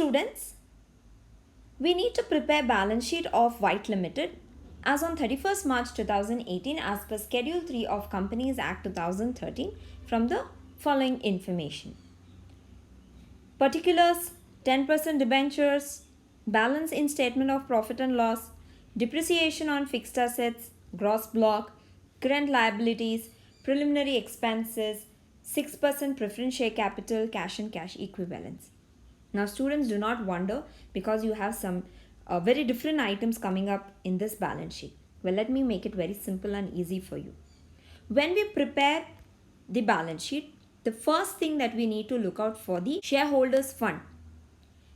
students, we need to prepare balance sheet of White Limited as on 31st March 2018 as per Schedule 3 of Companies Act 2013 from the following information. Particulars, 10% debentures, balance in statement of profit and loss, depreciation on fixed assets, gross block, current liabilities, preliminary expenses, 6% preference share capital, cash and cash equivalents. Now students, do not wonder because you have some very different items coming up in this balance sheet. Well, let me make it very simple and easy for you. When we prepare the balance sheet, the first thing that we need to look out for the shareholders fund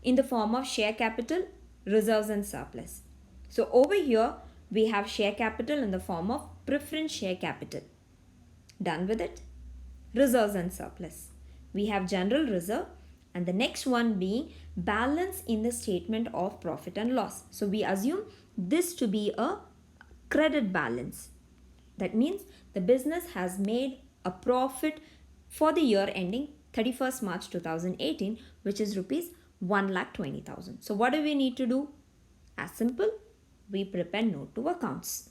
in the form of share capital, reserves and surplus. So over here we have share capital in the form of preference share capital. Done with it? Reserves and surplus. We have general reserve, and the next one being balance in the statement of profit and loss. So we assume this to be a credit balance. That means the business has made a profit for the year ending 31st March 2018, which is rupees 1,20,000. So what do we need to do? As simple, we prepare note to accounts.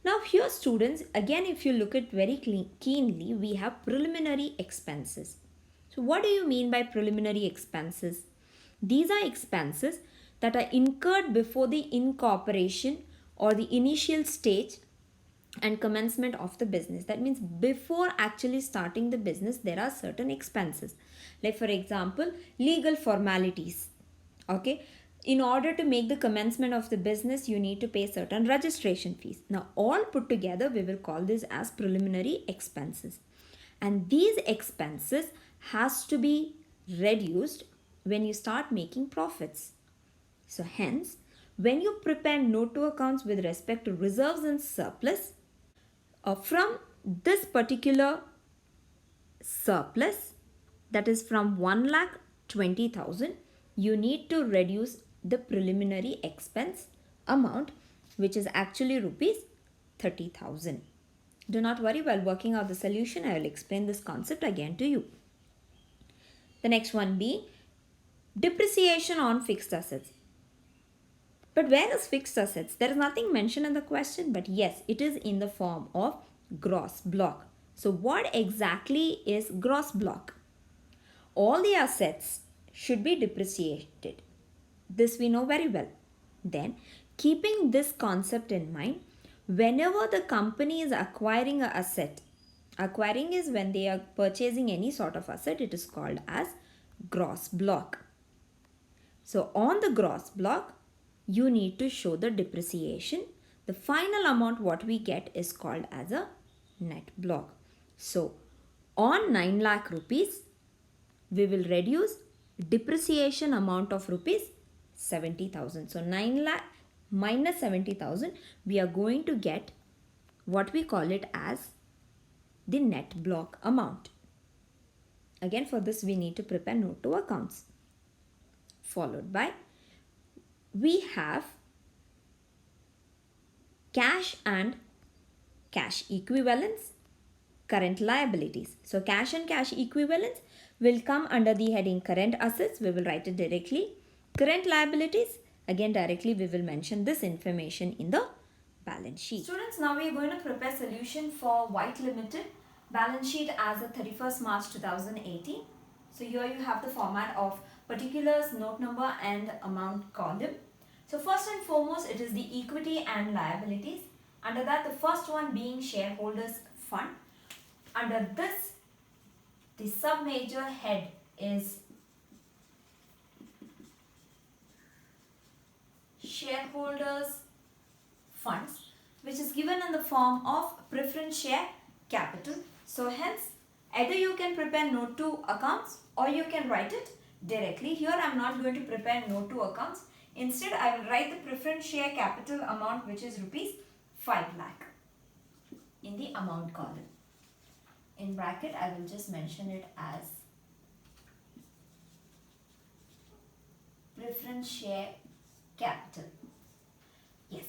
Now here students, again if you look at very keenly, we have preliminary expenses. So what do you mean by preliminary expenses? These are expenses that are incurred before the incorporation or the initial stage and commencement of the business. That means before actually starting the business, there are certain expenses. Like for example, legal formalities. Okay. In order to make the commencement of the business, you need to pay certain registration fees. Now all put together, we will call this as preliminary expenses. And these expenses has to be reduced when you start making profits. So hence, when you prepare note to accounts with respect to reserves and surplus, from this particular surplus, that is from 1,20,000, you need to reduce the preliminary expense amount, which is actually rupees 30,000. Do not worry, while working out the solution, I will explain this concept again to you. The next one being depreciation on fixed assets. But where is fixed assets? There is nothing mentioned in the question, but yes, it is in the form of gross block. So what exactly is gross block? All the assets should be depreciated. This we know very well. Then, keeping this concept in mind, whenever the company is acquiring an asset, acquiring is when they are purchasing any sort of asset, it is called as gross block. So on the gross block, you need to show the depreciation. The final amount what we get is called as a net block. So on 9 lakh rupees, we will reduce depreciation amount of rupees 70,000. So 9 lakh minus 70,000, we are going to get what we call it as the net block amount. Again, for this we need to prepare note to accounts. Followed by, we have cash and cash equivalents, current liabilities. So cash and cash equivalents will come under the heading current assets. We will write it directly. Current liabilities, again directly we will mention this information in the balance sheet. Students, now we are going to prepare solution for White Limited balance sheet as of 31st March 2018. So here you have the format of particulars, note number and amount column. So first and foremost, it is the equity and liabilities. Under that, the first one being shareholders fund. Under this, the sub major head is shareholders funds, which is given in the form of preference share capital. So hence, either you can prepare note to accounts or you can write it directly. Here I am not going to prepare note to accounts. Instead, I will write the preference share capital amount, which is rupees 5 lakh in the amount column. In bracket, I will just mention it as preference share capital. Yes.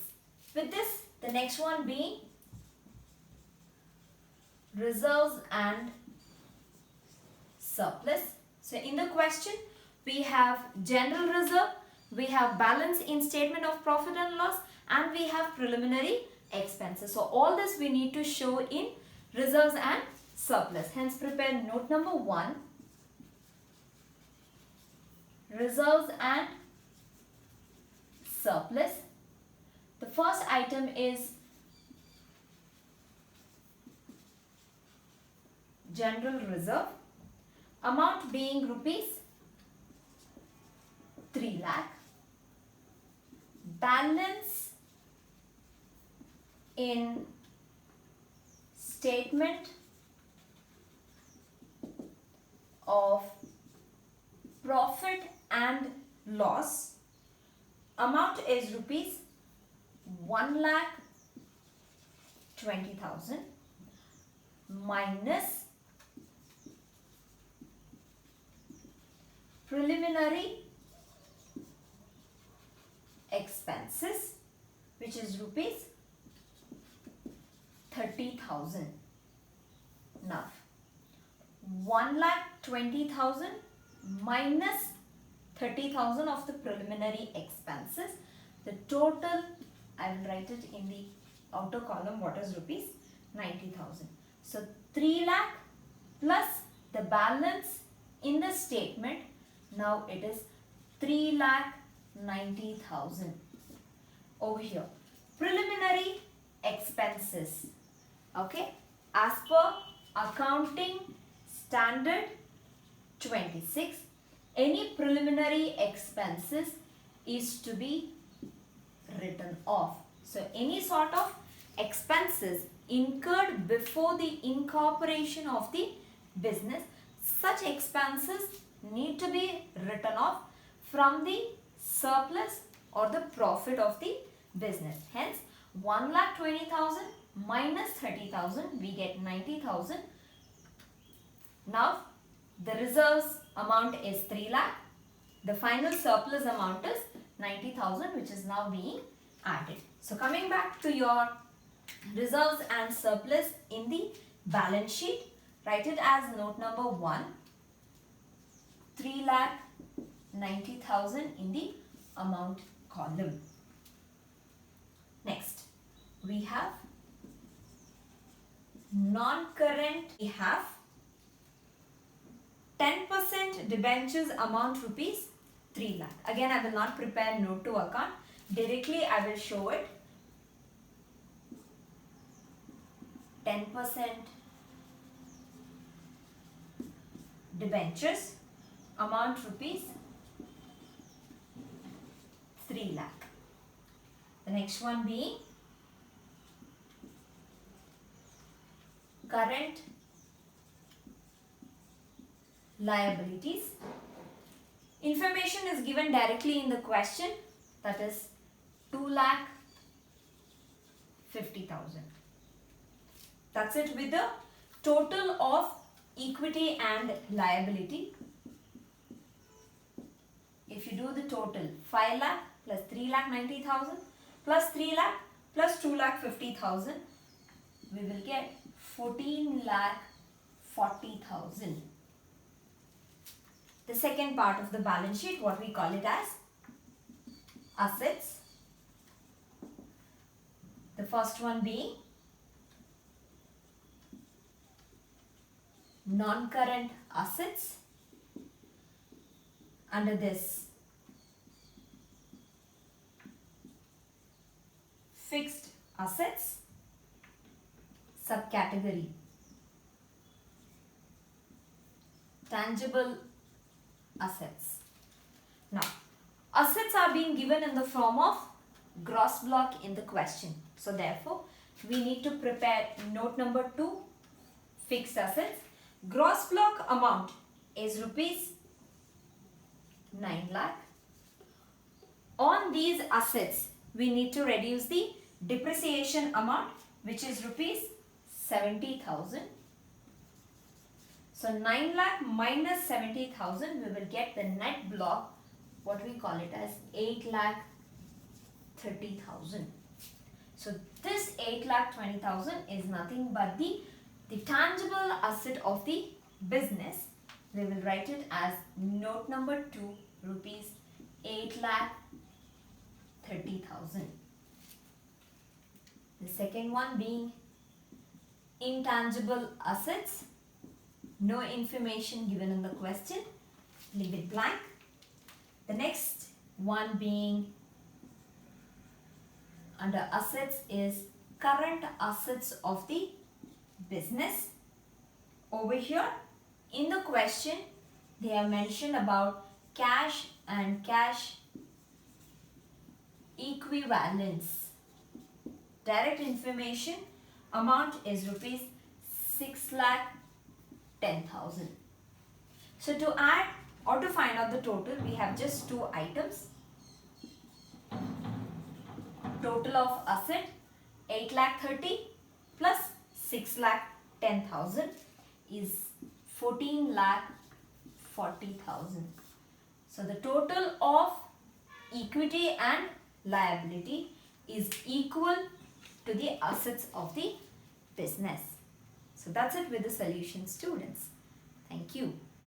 With this, the next one being reserves and surplus. So in the question, we have general reserve, we have balance in statement of profit and loss, and we have preliminary expenses. So all this we need to show in reserves and surplus. Hence prepare note number 1, reserves and surplus. The first item is general reserve, amount being rupees 3 lakh, balance in statement of profit and loss, amount is rupees 1,20,000 minus preliminary expenses, which is rupees 30,000. Now 1,20,000 minus 30,000 of the preliminary expenses. The total, I will write it in the outer column, what is rupees 90,000. So 3 lakh plus the balance in the statement. Now it is 3,90,000. Over here, preliminary expenses. Okay, as per accounting standard 26, any preliminary expenses is to be written off. So any sort of expenses incurred before the incorporation of the business, such expenses need to be written off from the surplus or the profit of the business. Hence 1,20,000 minus 30,000, we get 90,000. Now the reserves amount is 3 lakh. The final surplus amount is 90,000, which is now being added. So coming back to your reserves and surplus in the balance sheet, write it as note number 1, 3,90,000 in the amount column. Next, we have non-current. We have 10% debentures amount rupees 3 lakh. Again, I will not prepare note to account. Directly, I will show it. 10% debentures amount rupees 3 lakh. The next one being current liabilities. Information is given directly in the question, that is 2,50,000. That's it with the total of equity and liability. If you do the total, 5 lakh plus 3,90,000 plus 3 lakh plus 2,50,000, we will get 14,40,000. The second part of the balance sheet, what we call it as assets. The first one being non-current assets. Under this, fixed assets, subcategory tangible assets. Now, assets are being given in the form of gross block in the question. So therefore, we need to prepare note number 2, fixed assets. Gross block amount is rupees 9 lakh. On these assets, we need to reduce the depreciation amount, which is rupees 70,000. So 9 lakh minus 70,000, we will get the net block, what we call it as 8,30,000. So this 8,20,000 is nothing but the tangible asset of the business, We will write it as note number 2, rupees 8,30,000. The second one being intangible assets. No information given in the question. Leave it blank. The next one being under assets is current assets of the business. Over here in the question they have mentioned about cash and cash equivalents. Direct information amount is rupees 6,10,000. So to add or to find out the total, we have just two items. Total of asset 8,30,000 plus 6,10,000 is 14,40,000. So the total of equity and liability is equal to the assets of the business. So that's it with the solution, students. Thank you.